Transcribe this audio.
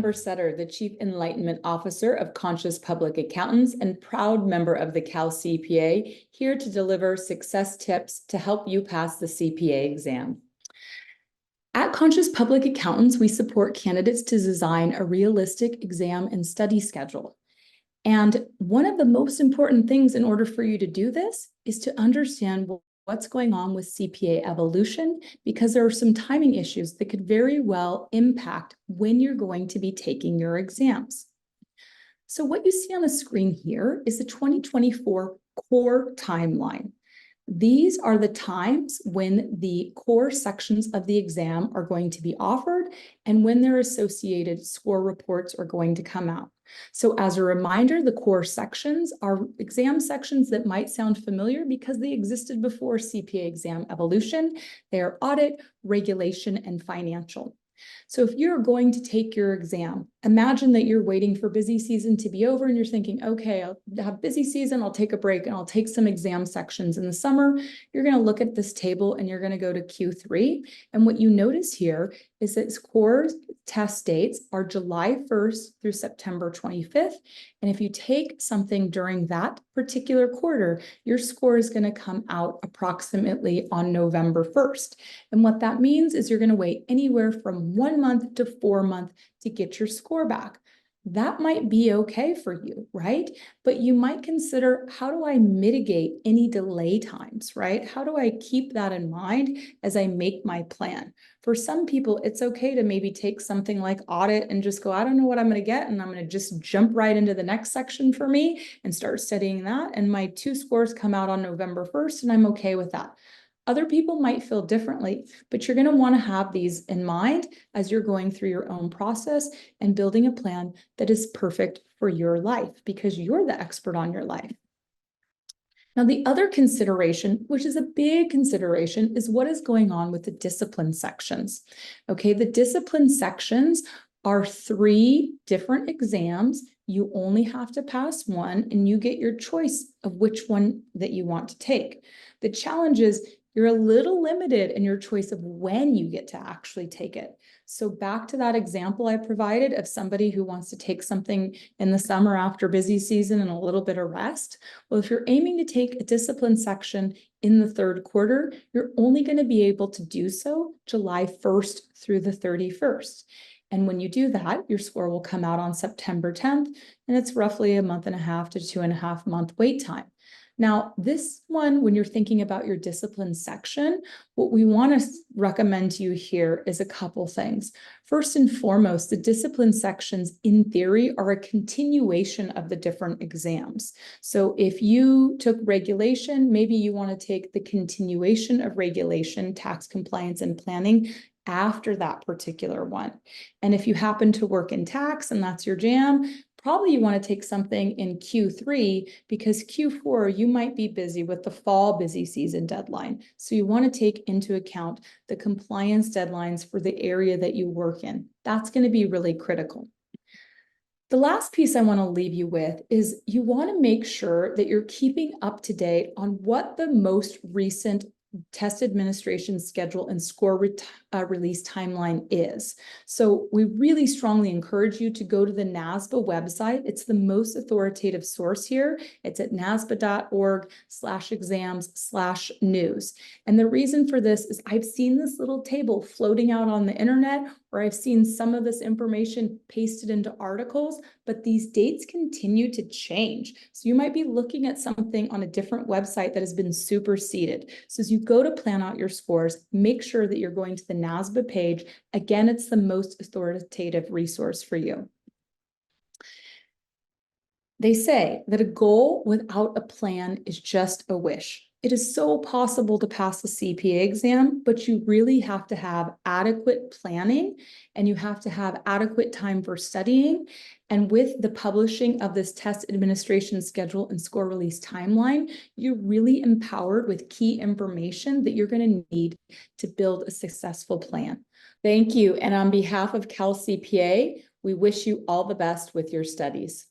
Amber Sutter, the Chief Enlightenment Officer of Conscious Public Accountants and proud member of the CalCPA, here to deliver success tips to help you pass the CPA exam. At Conscious Public Accountants, we support candidates to design a realistic exam and study schedule. And one of the most important things in order for you to do this is to understand what's going on with CPA Evolution, because there are some timing issues that could very well impact when you're going to be taking your exams. So what you see on the screen here is the 2024 core timeline. These are the times when the core sections of the exam are going to be offered and when their associated score reports are going to come out. So as a reminder, the core sections are exam sections that might sound familiar because they existed before CPA exam evolution. They are audit, regulation, and financial. So if you're going to take your exam, imagine that you're waiting for busy season to be over and you're thinking, okay, I'll have busy season, I'll take a break and I'll take some exam sections in the summer. You're going to look at this table and you're going to go to Q3. And what you notice here is that core test dates are July 1st through September 25th. And if you take something during that particular quarter, your score is going to come out approximately on November 1st. And what that means is you're going to wait anywhere from 1 month to 4 months to get your score back. That might be okay for you, right? But you might consider, how do I mitigate any delay times, right? How do I keep that in mind as I make my plan? For some people, it's okay to maybe take something like audit and just go, I don't know what I'm going to get, and I'm going to just jump right into the next section for me and start studying that. And my 2 scores come out on November 1st, and I'm okay with that. Other people might feel differently, but you're going to want to have these in mind as you're going through your own process and building a plan that is perfect for your life, because you're the expert on your life. Now, the other consideration, which is a big consideration, is what is going on with the discipline sections. Okay, the discipline sections are 3 different exams. You only have to pass one, and you get your choice of which one that you want to take. The challenge is you're a little limited in your choice of when you get to actually take it. So back to that example I provided of somebody who wants to take something in the summer after busy season and a little bit of rest. Well, if you're aiming to take a discipline section in the 3rd quarter, you're only going to be able to do so July 1st through the 31st. And when you do that, your score will come out on September 10th, and it's roughly 1.5 to 2.5 month wait time. Now, this one, when you're thinking about your discipline section, what we want to recommend to you here is a couple things. First and foremost, the discipline sections, in theory, are a continuation of the different exams. So if you took regulation, maybe you want to take the continuation of regulation, tax compliance, and planning after that particular one. And if you happen to work in tax and that's your jam, probably you want to take something in Q3, because Q4, you might be busy with the fall busy season deadline. So you want to take into account the compliance deadlines for the area that you work in. That's going to be really critical. The last piece I want to leave you with is you want to make sure that you're keeping up to date on what the most recent test administration schedule and score release timeline is. So we really strongly encourage you to go to the NASBA website. It's the most authoritative source here. It's at nasba.org/exams/news. And the reason for this is I've seen this little table floating out on the internet, or I've seen some of this information pasted into articles, but these dates continue to change. So you might be looking at something on a different website that has been superseded. So as you go to plan out your scores, make sure that you're going to the NASBA page. Again, it's the most authoritative resource for you. They say that a goal without a plan is just a wish. It is so possible to pass the CPA exam, but you really have to have adequate planning and you have to have adequate time for studying. And with the publishing of this test administration schedule and score release timeline, you're really empowered with key information that you're going to need to build a successful plan. Thank you. And on behalf of CalCPA, we wish you all the best with your studies.